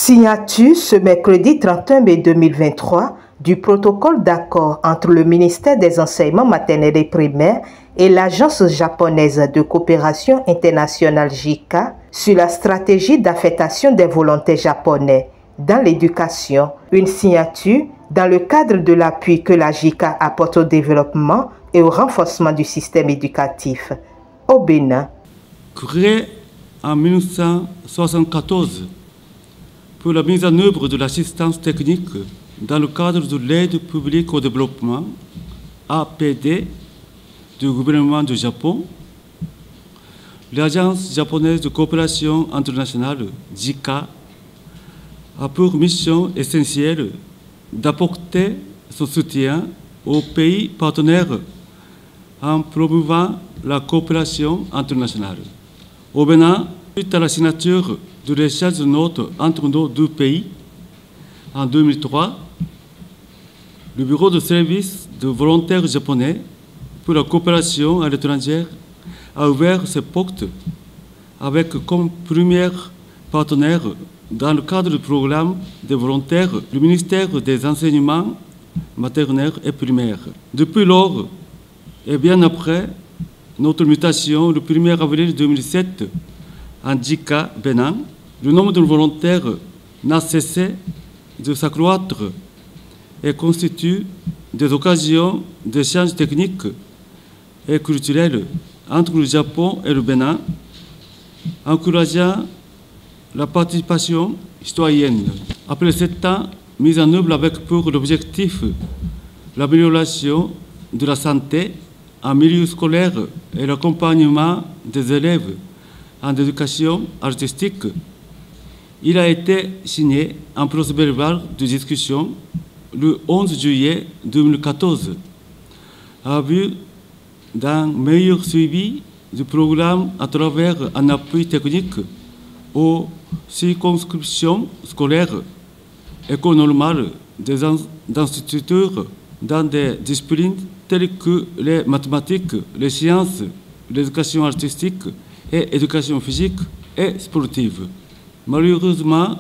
Signature ce mercredi 31 mai 2023 du protocole d'accord entre le ministère des Enseignements maternels et primaires et l'Agence japonaise de coopération internationale JICA sur la stratégie d'affectation des volontaires japonais dans l'éducation, une signature dans le cadre de l'appui que la JICA apporte au développement et au renforcement du système éducatif au Bénin. Créé en 1974 pour la mise en œuvre de l'assistance technique dans le cadre de l'aide publique au développement, APD, du gouvernement du Japon, l'Agence japonaise de coopération internationale, JICA, a pour mission essentielle d'apporter son soutien aux pays partenaires en promouvant la coopération internationale. Au Bénin, suite à la signature de l'échange de notes entre nos deux pays, en 2003, le Bureau de service de volontaires japonais pour la coopération à l'étranger a ouvert ses portes avec comme premier partenaire dans le cadre du programme des volontaires le ministère des Enseignements maternels et primaires. Depuis lors, et bien après notre mutation le 1er avril 2007 en JICA Bénin, le nombre de volontaires n'a cessé de s'accroître et constitue des occasions d'échanges techniques et culturels entre le Japon et le Bénin, encourageant la participation citoyenne. Après 7 ans mis en œuvre avec pour l'objectif l'amélioration de la santé en milieu scolaire et l'accompagnement des élèves en éducation artistique, il a été signé un procès-verbal de discussion le 11 juillet 2014 à vue d'un meilleur suivi du programme à travers un appui technique aux circonscriptions scolaires, écoles normales des instituteurs dans des disciplines telles que les mathématiques, les sciences, l'éducation artistique et l'éducation physique et sportive. Malheureusement,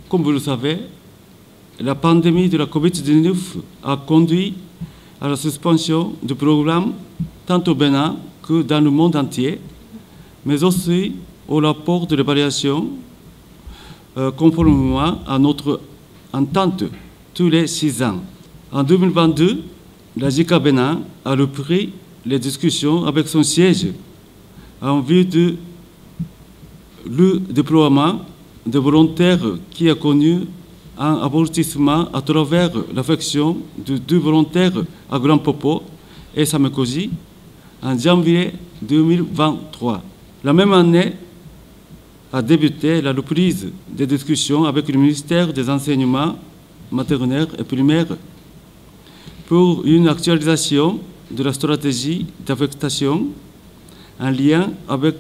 comme vous le savez, la pandémie de la COVID-19 a conduit à la suspension du programme tant au Bénin que dans le monde entier, mais aussi au rapport de l'évaluation conformément à notre entente tous les 6 ans. En 2022, la JICA Bénin a repris les discussions avec son siège en vue de le déploiement des volontaires qui a connu un aboutissement à travers l'affection de 2 volontaires à Grand Popo et Samekoji en janvier 2023. La même année a débuté la reprise des discussions avec le ministère des Enseignements maternels et primaires pour une actualisation de la stratégie d'affectation en lien avec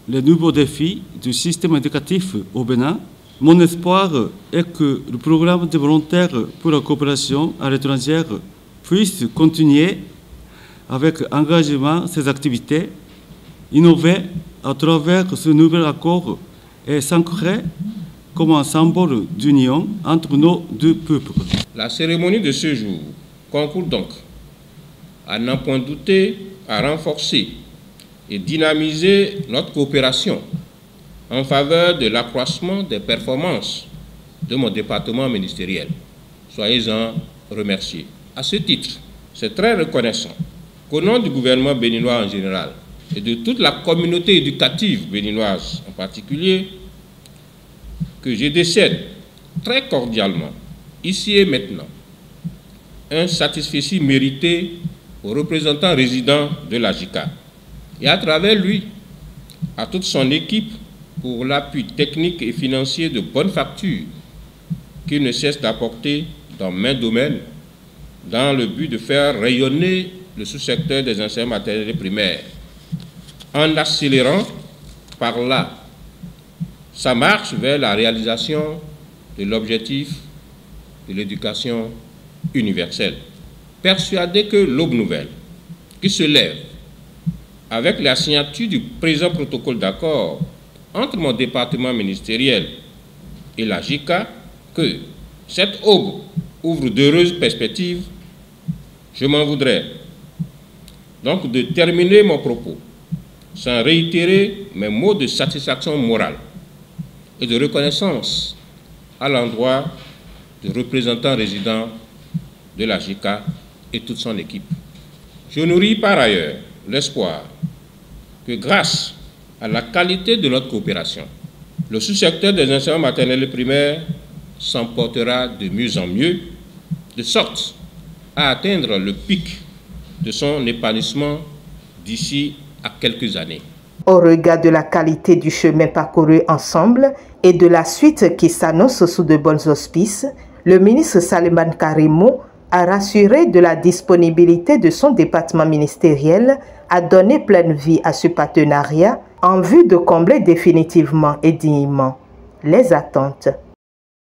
les nouveaux défis du système éducatif au Bénin. Mon espoir est que le programme de volontaires pour la coopération à l'étranger puisse continuer avec engagement ses activités, innover à travers ce nouvel accord et s'ancrer comme un symbole d'union entre nos deux peuples. La cérémonie de ce jour concourt donc, à n'en point douter, à renforcer et dynamiser notre coopération en faveur de l'accroissement des performances de mon département ministériel. Soyez-en remerciés. À ce titre, c'est très reconnaissant qu'au nom du gouvernement béninois en général et de toute la communauté éducative béninoise en particulier, que je décède très cordialement, ici et maintenant, un satisfecit mérité aux représentants résidents de la JICA et à travers lui, à toute son équipe pour l'appui technique et financier de bonne facture qu'il ne cesse d'apporter dans maints domaines dans le but de faire rayonner le sous-secteur des enseignements maternels et primaires en accélérant par là sa marche vers la réalisation de l'objectif de l'éducation universelle. Persuadé que l'aube nouvelle qui se lève avec la signature du présent protocole d'accord entre mon département ministériel et la JICA que cette aube ouvre d'heureuses perspectives, je m'en voudrais donc de terminer mon propos sans réitérer mes mots de satisfaction morale et de reconnaissance à l'endroit du représentant résident de la JICA et toute son équipe. Je nourris par ailleurs l'espoir que grâce à la qualité de notre coopération, le sous-secteur des enseignements maternels et primaires s'emportera de mieux en mieux, de sorte à atteindre le pic de son épanouissement d'ici à quelques années. Au regard de la qualité du chemin parcouru ensemble et de la suite qui s'annonce sous de bons auspices, le ministre Salimane Karimo a rassuré de la disponibilité de son département ministériel à donner pleine vie à ce partenariat en vue de combler définitivement et dignement les attentes.